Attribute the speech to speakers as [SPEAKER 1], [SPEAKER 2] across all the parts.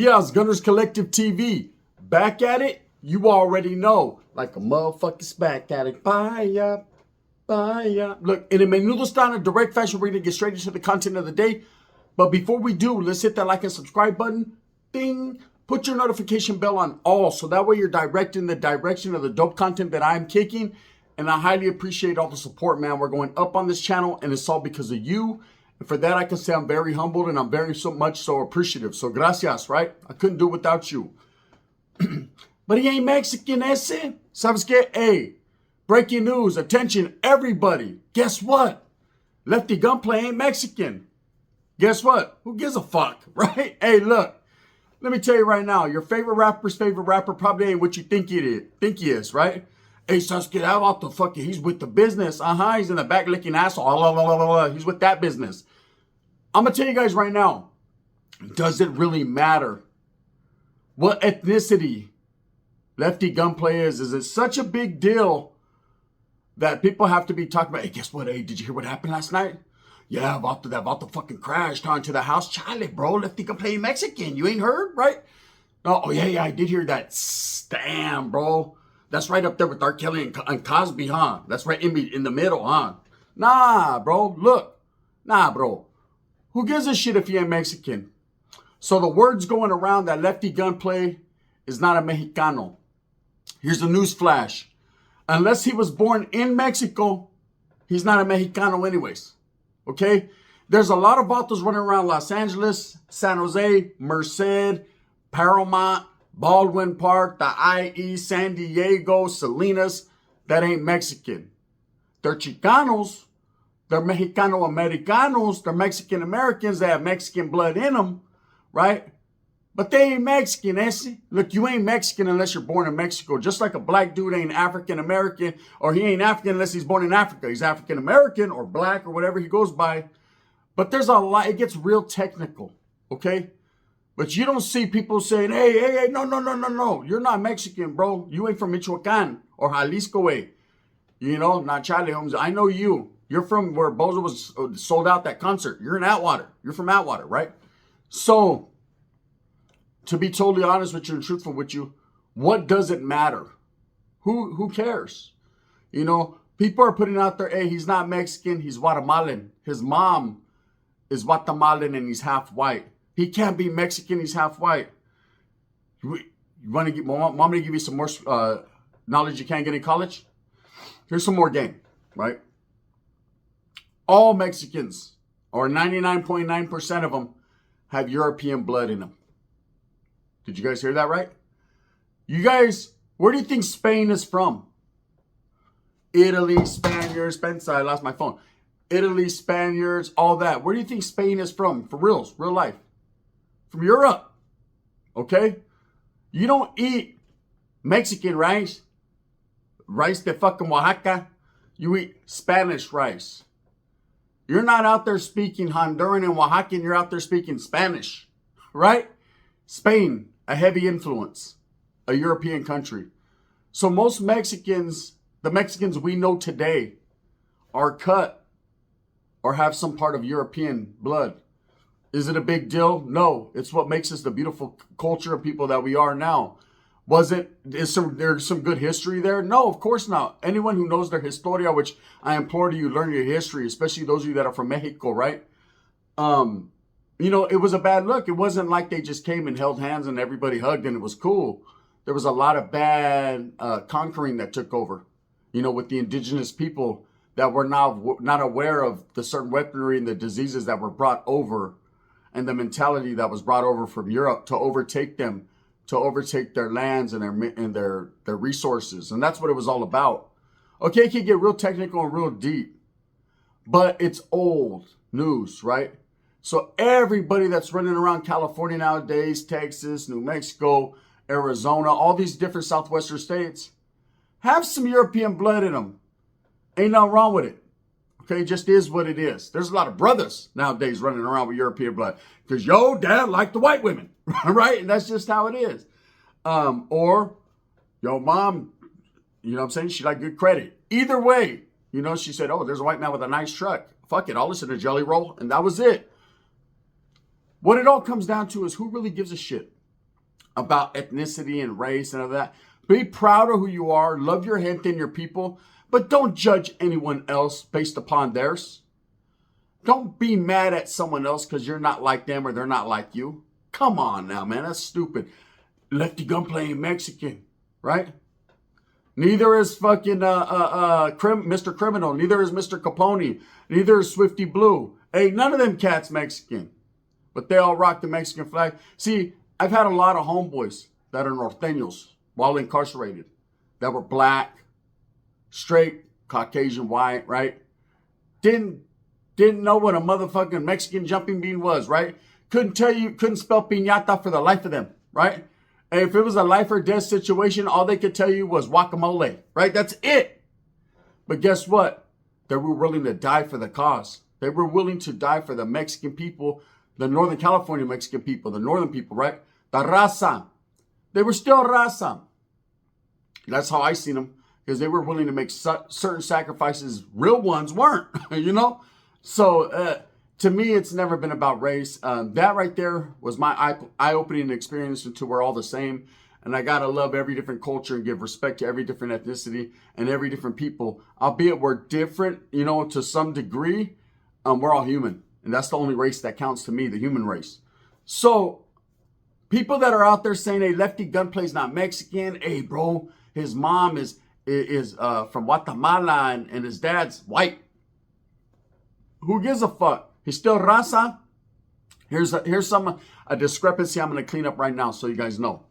[SPEAKER 1] Diaz, Gunners Collective TV. Back at it? You already know. Like a motherfucker's back at it. Bye. Look, in a menudo style in direct fashion, we're going to get straight into the content of the day. But before we do, let's hit that like and subscribe button. Ding. Put your notification bell on all, so that way you're directed in the direction of the dope content that I'm kicking. And I highly appreciate all the support, man. We're going up on this channel, and it's all because of you. And for that, I can say I'm very humbled, and I'm very so much so appreciative. So gracias, right? I couldn't do it without you. But he ain't Mexican, ese. ¿Sabes qué? Hey, breaking news. Attention, everybody. Guess what? Lefty Gunplay ain't Mexican. Guess what? Who gives a fuck, right? Hey, look. Let me tell you right now. Your favorite rapper's favorite rapper probably ain't what you think he is, right? Hey, Sasuke, how about the fucking, he's with the business. He's in the back licking asshole. He's with that business. I'm going to tell you guys right now. Does it really matter what ethnicity Lefty Gunplay is? Is it such a big deal that people have to be talking about, hey, guess what? Hey, did you hear what happened last night? Yeah, about the fucking crash into the house. Charlie, bro, Lefty Gunplay Mexican. You ain't heard, right? No, oh, yeah, I did hear that. Damn, bro. That's right up there with R. Kelly and Cosby, huh? That's right in the middle, huh? Nah, bro. Look. Nah, bro. Who gives a shit if you ain't Mexican? So the word's going around that Lefty Gunplay is not a Mexicano. Here's the news flash. Unless he was born in Mexico, he's not a Mexicano anyways. Okay? There's a lot of vatos running around Los Angeles, San Jose, Merced, Paramount, Baldwin Park, the IE, San Diego, Salinas, that ain't Mexican. They're Chicanos, they're Mexicano-Americanos, they're Mexican-Americans, they have Mexican blood in them, right? But they ain't Mexican, ese. Look, you ain't Mexican unless you're born in Mexico. Just like a black dude ain't African-American, or he ain't African unless he's born in Africa. He's African-American or black or whatever he goes by. But there's a lot, it gets real technical, okay? But you don't see people saying, hey, no. You're not Mexican, bro. You ain't from Michoacan or Jalisco, way. You know, not Charlie Holmes. I know you. You're from where Bozo was sold out that concert. You're in Atwater. You're from Atwater, right? So, to be totally honest with you and truthful with you, what does it matter? Who cares? You know, people are putting out there, hey, he's not Mexican, he's Guatemalan. His mom is Guatemalan and he's half white. He can't be Mexican, he's half white. You want to want me to give you some more knowledge you can't get in college? Here's some more game, right? All Mexicans, or 99.9% of them, have European blood in them. Did you guys hear that right? You guys, where do you think Spain is from? Italy, Spaniards, I lost my phone. Italy, Spaniards, all that. Where do you think Spain is from? For reals, real life. From Europe. Okay? You don't eat Mexican rice. Rice de fucking Oaxaca. You eat Spanish rice. You're not out there speaking Honduran and Oaxacan. You're out there speaking Spanish. Right? Spain, a heavy influence. A European country. So most Mexicans, the Mexicans we know today, are cut or have some part of European blood. Is it a big deal? No. It's what makes us the beautiful culture of people that we are now. There's some good history there? No, of course not. Anyone who knows their historia, which I implore you, learn your history, especially those of you that are from Mexico, right? You know, it was a bad look. It wasn't like they just came and held hands and everybody hugged and it was cool. There was a lot of bad conquering that took over, you know, with the indigenous people that were now not aware of the certain weaponry and the diseases that were brought over and the mentality that was brought over from Europe to overtake them, to overtake their lands and their resources. And that's what it was all about. Okay, it can get real technical and real deep, but it's old news, right? So everybody that's running around California nowadays, Texas, New Mexico, Arizona, all these different southwestern states, have some European blood in them. Ain't nothing wrong with it. Okay, it just is what it is. There's a lot of brothers nowadays running around with European blood. Because yo, dad like the white women, right? And that's just how it is. Or, yo, mom, you know what I'm saying? She like good credit. Either way, you know, she said, oh, there's a white man with a nice truck. Fuck it, I'll listen to Jelly Roll. And that was it. What it all comes down to is who really gives a shit? about ethnicity and race and all that. Be proud of who you are. Love your gente and your people. But don't judge anyone else based upon theirs. Don't be mad at someone else because you're not like them or they're not like you. Come on now, man. That's stupid. Lefty Gunplay ain't Mexican, right? Neither is fucking Mr. Criminal. Neither is Mr. Capone. Neither is Swifty Blue. Hey, none of them cats Mexican. But they all rock the Mexican flag. See, I've had a lot of homeboys that are norteños while incarcerated. That were black, straight, Caucasian, white, right? Didn't know what a motherfucking Mexican jumping bean was, right? Couldn't spell piñata for the life of them, right? And if it was a life or death situation, all they could tell you was guacamole, right? That's it. But guess what? They were willing to die for the cause. They were willing to die for the Mexican people, the Northern California Mexican people, the northern people, right? The raza. They were still raza. That's how I seen them, because they were willing to make certain sacrifices real ones weren't, you know? So to me, it's never been about race. That right there was my eye-opening experience into we're all the same. And I got to love every different culture and give respect to every different ethnicity and every different people. Albeit we're different, you know, to some degree, we're all human. And that's the only race that counts to me, the human race. So people that are out there saying, hey, Lefty Gunplay's not Mexican. Hey, bro, his mom is from Guatemala and his dad's white. Who gives a fuck? He's still raza. Here's a discrepancy I'm going to clean up right now so you guys know.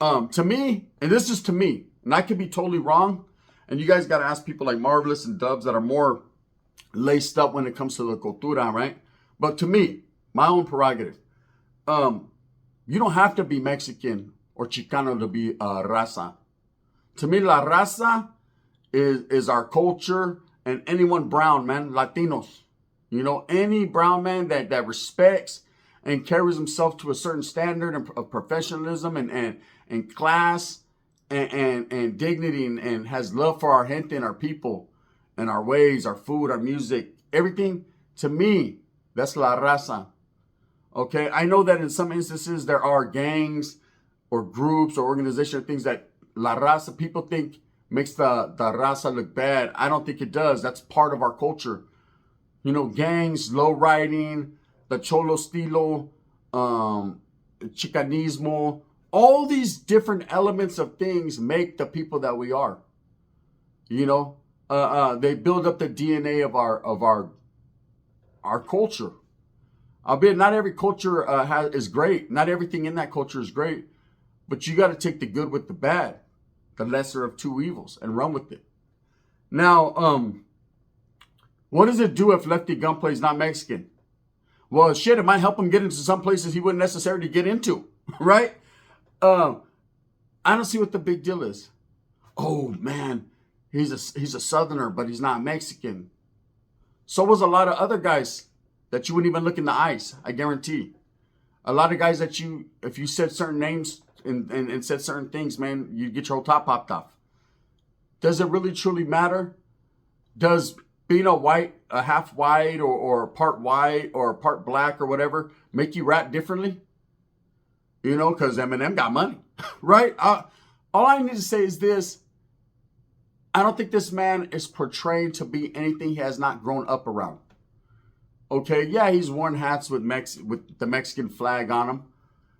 [SPEAKER 1] To me, and this is to me, and I could be totally wrong, and you guys got to ask people like Marvelous and Dubs that are more laced up when it comes to the cultura, right? But to me, my own prerogative, you don't have to be Mexican or Chicano to be raza. To me, la raza is our culture, and anyone brown, man, Latinos. You know, any brown man that respects and carries himself to a certain standard of professionalism and class and dignity and has love for our gente and our people and our ways, our food, our music, everything. To me, that's la raza. Okay, I know that in some instances there are gangs or groups or organizations or things that la raza people think makes the raza look bad. I don't think it does. That's part of our culture. You know, gangs, low riding, the Cholo estilo, Chicanismo, all these different elements of things make the people that we are. You know, they build up the DNA of our culture. Albeit not every culture is great. Not everything in that culture is great. But you got to take the good with the bad, the lesser of two evils, and run with it. Now, what does it do if Lefty Gunplay is not Mexican? Well, shit, it might help him get into some places he wouldn't necessarily get into, right? I don't see what the big deal is. Oh, man, he's a Southerner, but he's not Mexican. So was a lot of other guys that you wouldn't even look in the eyes, I guarantee. A lot of guys that if you said certain names and said certain things, man, you'd get your whole top popped off. Does it really truly matter? Does being a half white or part white or part black or whatever make you rap differently? You know, because Eminem got money, right? All I need to say is this. I don't think this man is portraying to be anything he has not grown up around. Okay, yeah, he's worn hats with the Mexican flag on him.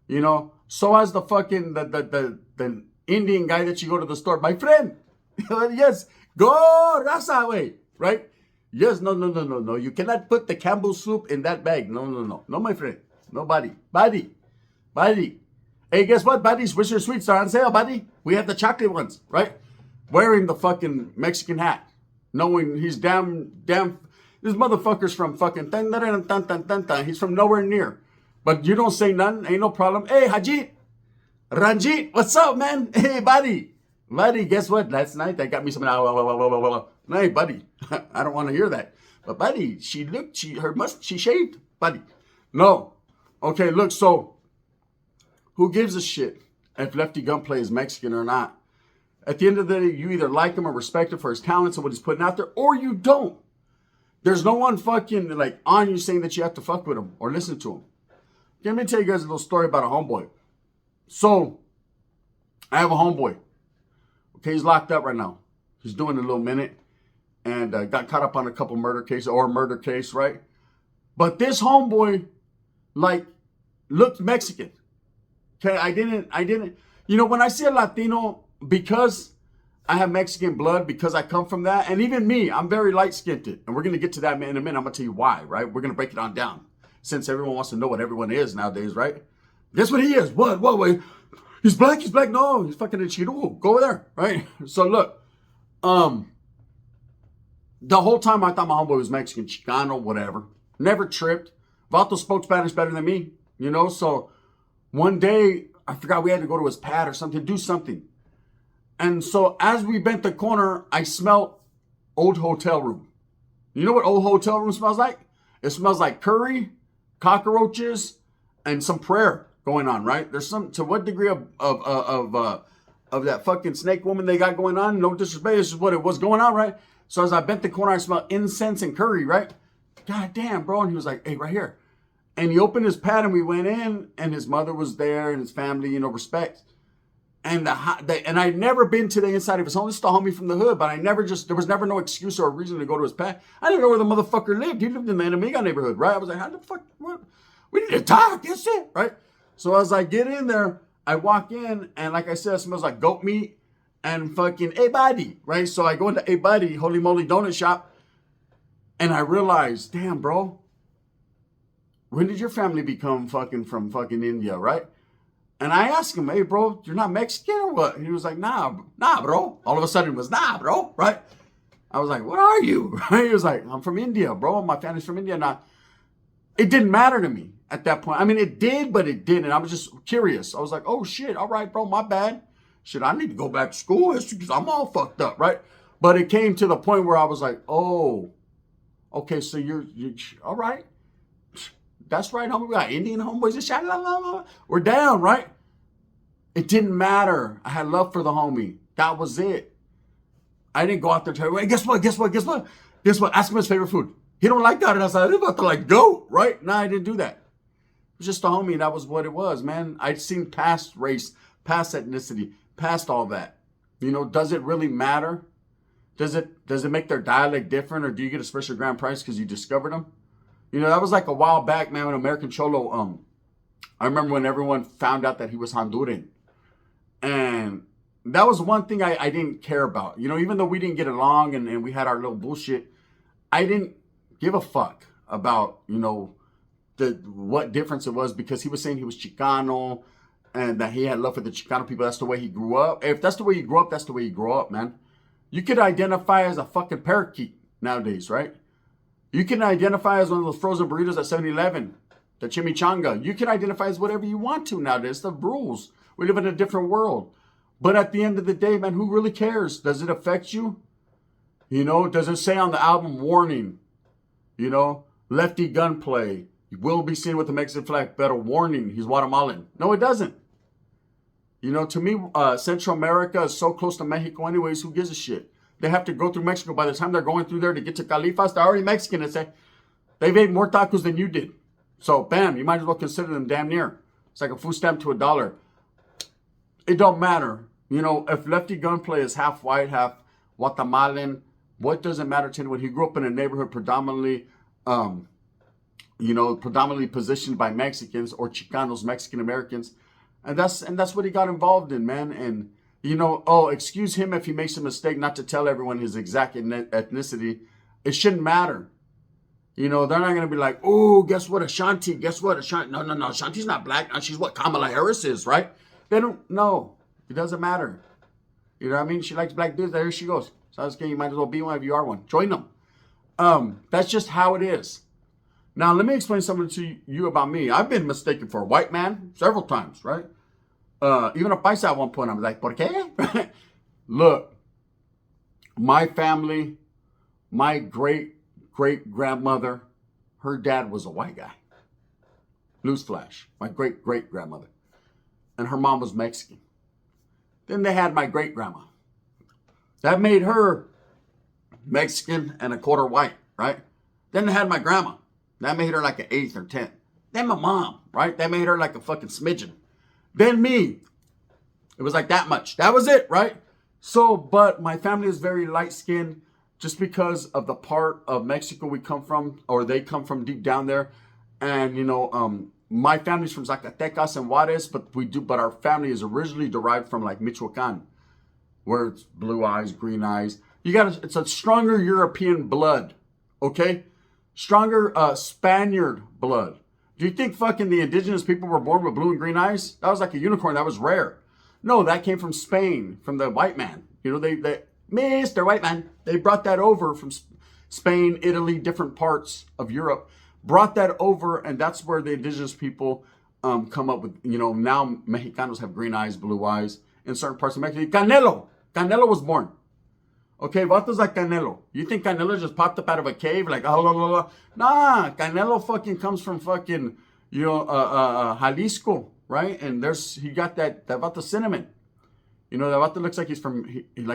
[SPEAKER 1] You know, so has the fucking the Indian guy that you go to the store. My friend, yes, go raza way, right? Yes, no. You cannot put the Campbell soup in that bag. No, my friend. No, buddy. Hey, guess what, buddy? Swisher Sweets are on sale, buddy. We have the chocolate ones, right? Wearing the fucking Mexican hat. Knowing he's damn, this motherfucker's from fucking, he's from nowhere near. But you don't say nothing, ain't no problem. Hey, Hajit, Ranjit, what's up, man? Hey, buddy, guess what? Last night, they got me some, hey, buddy, I don't want to hear that. But, buddy, she shaved, buddy. No. Okay, look, so, who gives a shit if Lefty Gunplay is Mexican or not? At the end of the day, you either like him or respect him for his talents and what he's putting out there, or you don't. There's no one fucking, like, on you saying that you have to fuck with him or listen to him. Let me tell you guys a little story about a homeboy. So I have a homeboy. Okay, he's locked up right now. He's doing a little minute and got caught up on a couple murder cases or a murder case, right? But this homeboy, like, looked Mexican. Okay, I didn't. You know, when I see a Latino, because I have Mexican blood, because I come from that, and even me, I'm very light-skinned. And we're going to get to that in a minute. I'm going to tell you why, right? We're going to break it on down. Since everyone wants to know what everyone is nowadays, right? Guess what he is? What? Wait. He's black? No, he's fucking a Chiru. Go over there, right? So look, the whole time I thought my homeboy was Mexican, Chicano, whatever. Never tripped. Vato spoke Spanish better than me, you know? So one day, I forgot we had to go to his pad or something, do something. And so as we bent the corner, I smelled old hotel room. You know what old hotel room smells like? It smells like curry, cockroaches, and some prayer going on, right? There's some, to what degree of that fucking snake woman they got going on? No disrespect, this is what it was going on, right? So as I bent the corner, I smelled incense and curry, right? God damn, bro. And he was like, hey, right here. And he opened his pad and we went in and his mother was there and his family, you know, respect. And and I'd never been to the inside of his home. This is the homie from the hood, but there was never no excuse or reason to go to his pad. I didn't know where the motherfucker lived. He lived in the Enemiga neighborhood, right? I was like, how the fuck, what? We need to talk, that's it, right? So as I get in there, I walk in and like I said, it smells like goat meat and fucking A Buddy, right? So I go into A Buddy, holy moly donut shop, and I realize, damn, bro, when did your family become fucking from fucking India, right? And I asked him, hey, bro, you're not Mexican or what? He was like, nah, bro. All of a sudden it was, nah, bro, right? I was like, what are you? He was like, I'm from India, bro. My family's from India. Now, it didn't matter to me at that point. I mean, it did, but it didn't. I was just curious. I was like, oh, shit, all right, bro, my bad. Shit, I need to go back to school because I'm all fucked up, right? But it came to the point where I was like, oh, okay, so you're all right. That's right, homie. We got Indian homeboys and shit. We're down, right? It didn't matter. I had love for the homie. That was it. I didn't go out there and tell him, hey, guess what? Ask him his favorite food. He don't like that. And I was like, I'm about to like go, right? No, I didn't do that. It was just a homie. That was what it was, man. I'd seen past race, past ethnicity, past all that. You know, does it really matter? Does it make their dialect different, or do you get a special grand prize because you discovered them? You know, that was like a while back, man, when American Cholo, I remember when everyone found out that he was Honduran. And that was one thing I didn't care about. You know, even though we didn't get along and we had our little bullshit, I didn't give a fuck about, you know, what difference it was, because he was saying he was Chicano and that he had love for the Chicano people. That's the way he grew up. If that's the way you grew up, that's the way you grow up, man. You could identify as a fucking parakeet nowadays, right? You can identify as one of those frozen burritos at 7-Eleven, the chimichanga. You can identify as whatever you want to nowadays. The rules. We live in a different world. But at the end of the day, man, who really cares? Does it affect you? You know, does it say on the album, warning, you know, Lefty Gunplay, you will be seen with the Mexican flag, but a warning, he's Guatemalan. No, it doesn't. You know, to me, Central America is so close to Mexico anyways, who gives a shit? They have to go through Mexico. By the time they're going through there to get to Califas, they're already Mexican. And say, they've ate more tacos than you did. So, bam, you might as well consider them damn near. It's like a food stamp to $1. It don't matter. You know, if Lefty Gunplay is half white, half Guatemalan, what does it matter to him when he grew up in a neighborhood predominantly, predominantly positioned by Mexicans or Chicanos, Mexican Americans, and that's what he got involved in, man. And you know, excuse him if he makes a mistake not to tell everyone his exact ethnicity. It shouldn't matter. You know, they're not going to be like, oh, guess what, Ashanti? No, Ashanti's not black. She's what Kamala Harris is, right? They don't know. It doesn't matter. You know what I mean? She likes black dudes. There she goes. So you might as well be one if you are one. Join them. That's just how it is. Now, let me explain something to you about me. I've been mistaken for a white man several times, right? Even a paisa at one point, I was like, ¿por qué? Look, my family, my great-great-grandmother, her dad was a white guy. Newsflash, my great-great-grandmother. And her mom was Mexican. Then they had my great-grandma. That made her Mexican and a quarter white, right? Then they had my grandma. That made her like an 8th or 10th. Then my mom, right? That made her like a fucking smidgen. then me. It was like that much. That was it, right? So, but my family is very light-skinned just because of the part of Mexico we come from, or they come from deep down there. And, my family's from Zacatecas and Juarez, but our family is originally derived from like Michoacan, where it's blue eyes, green eyes. It's a stronger European blood, okay? Stronger Spaniard blood. Do you think fucking the indigenous people were born with blue and green eyes? That was like a unicorn. That was rare. No, that came from Spain, from the white man. They Mr. White Man, they brought that over from Spain, Italy, different parts of Europe. Brought that over, and that's where the indigenous people come up with, now Mexicanos have green eyes, blue eyes in certain parts of Mexico. Canelo was born. Okay, vatos like Canelo. You think Canelo just popped up out of a cave like, oh, blah, blah, blah. Nah, Canelo fucking comes from fucking, Jalisco, right? And he got that vato cinnamon. That vato looks like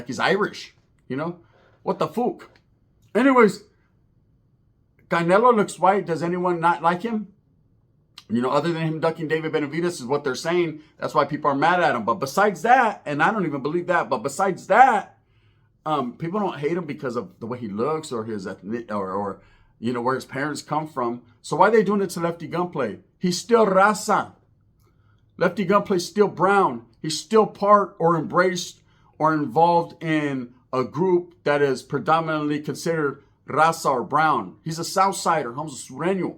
[SPEAKER 1] he's Irish, What the fuck? Anyways, Canelo looks white. Does anyone not like him? Other than him ducking David Benavidez is what they're saying. That's why people are mad at him. But besides that, and I don't even believe that, but besides that, people don't hate him because of the way he looks or his ethnic or where his parents come from. So why are they doing it to Lefty Gunplay? He's still raza. Lefty Gunplay's still brown. He's still part or embraced or involved in a group that is predominantly considered raza or brown. He's a Southsider, Homes Sureño.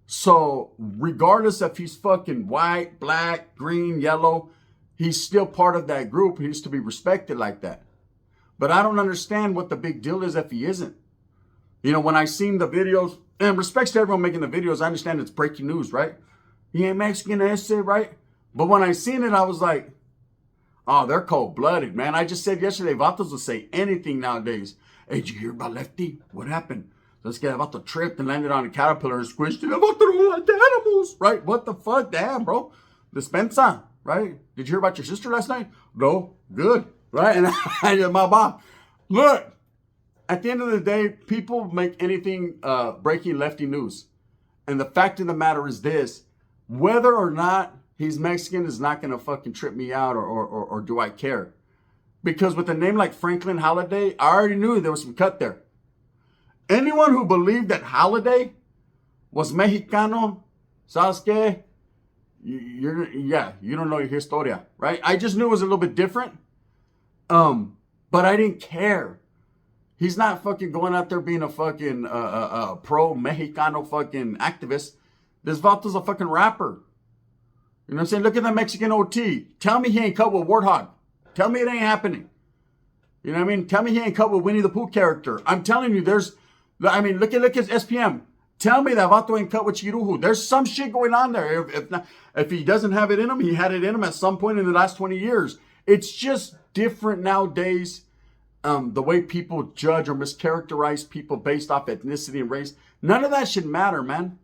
[SPEAKER 1] So regardless if he's fucking white, black, green, yellow, he's still part of that group. He needs to be respected like that. But I don't understand what the big deal is if he isn't. When I seen the videos, and respects to everyone making the videos, I understand it's breaking news, right? He ain't Mexican, right? But when I seen it, I was like, oh, they're cold-blooded, man. I just said yesterday, vatos will say anything nowadays. Hey, did you hear about Lefty? What happened? Let's get about the trip and landed on a caterpillar and squished it. About the animals, right? What the fuck? Damn, bro. Dispensa, right? Did you hear about your sister last night? No. Good, right? And my mom. Look, at the end of the day, people make anything breaking Lefty news. And the fact of the matter is this. Whether or not he's Mexican is not going to fucking trip me out or do I care. Because with a name like Franklin Holiday, I already knew there was some cut there. Anyone who believed that Holiday was Mexicano, ¿sabes qué? You don't know your historia, right? I just knew it was a little bit different. But I didn't care. He's not fucking going out there being a fucking pro-Mexicano fucking activist. This vato's a fucking rapper. You know what I'm saying? Look at the Mexican OT. Tell me he ain't cut with Warthog. Tell me it ain't happening. You know what I mean? Tell me he ain't cut with Winnie the Pooh character. I'm telling you, look at SPM. Tell me that vato ain't cut with Chiruju. There's some shit going on there. If he doesn't have it in him, he had it in him at some point in the last 20 years. It's just different nowadays. The way people judge or mischaracterize people based off ethnicity and race. None of that should matter, man.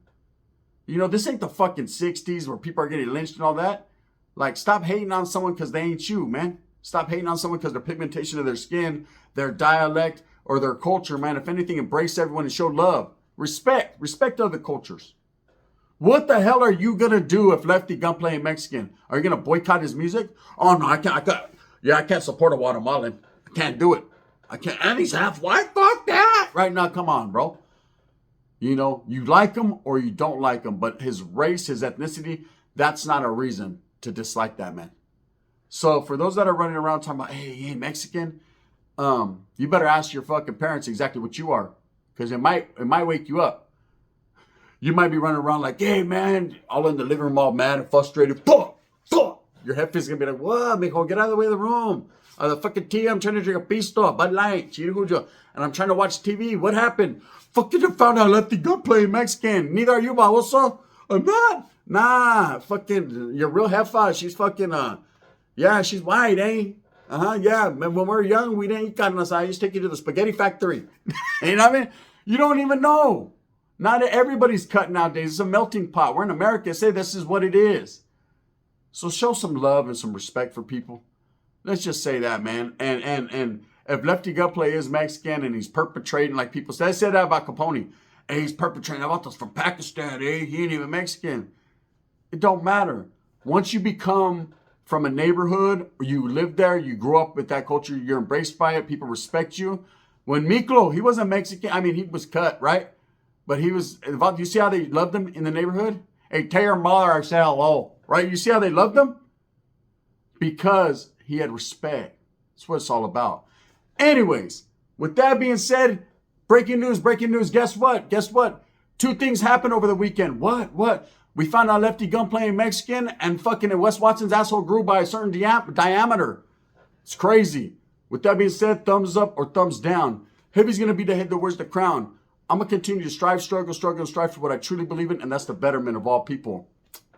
[SPEAKER 1] This ain't the fucking 60s where people are getting lynched and all that. Like, stop hating on someone because they ain't you, man. Stop hating on someone because their pigmentation of their skin, their dialect, or their culture, man. If anything, embrace everyone and show love. Respect other cultures. What the hell are you going to do if Lefty Gunplay ain't Mexican? Are you going to boycott his music? Oh, no, I can't support a Guatemalan. I can't do it. I can't. And he's half white. Fuck that. Right now, come on, bro. You like him or you don't like him, but his race, his ethnicity, that's not a reason to dislike that man. So for those that are running around talking about, hey, he ain't Mexican, you better ask your fucking parents exactly what you are, because it might wake you up. You might be running around like, hey, man, all in the living room, all mad and frustrated. Fuck. Your head is gonna be like, what, mijo, get out of the way of the room. The fucking tea, I'm trying to drink a pisto, Bud Light, and I'm trying to watch TV. What happened? Fucking found out Lefty Gunplay Mexican. Neither are you, baboso. I'm not. Nah, fucking, your real jefa, she's fucking, she's white, eh? Yeah. When we were young, we didn't eat carne asada. I used to take you to the spaghetti factory. You know what I mean? You don't even know. Not everybody's cut nowadays. It's a melting pot. We're in America. Say this is what it is. So show some love and some respect for people. Let's just say that, man. And if Lefty Gunplay is Mexican and he's perpetrating, like people say, I said that about Capone. Hey, he's perpetrating about us from Pakistan. Hey, he ain't even Mexican. It don't matter. once you become from a neighborhood, or you live there, you grew up with that culture, you're embraced by it, people respect you. When Miklo, he wasn't Mexican. I mean, he was cut, right? But he was, you see how they loved him in the neighborhood? Hey, tell your mother I say hello, right? You see how they loved him? Because he had respect. That's what it's all about. Anyways, with that being said, breaking news. Guess what? Two things happened over the weekend. What? We found out Lefty Gunplay ain't Mexican, and fucking Wes Watson's asshole grew by a certain diameter. It's crazy. With that being said, thumbs up or thumbs down. Heavy's going to be the head that wears the crown. I'm going to continue to strive, struggle, and strive for what I truly believe in, and that's the betterment of all people.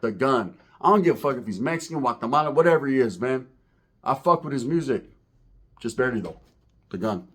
[SPEAKER 1] The gun. I don't give a fuck if he's Mexican, Guatemala, whatever he is, man. I fuck with his music. Just barely, though. The gun.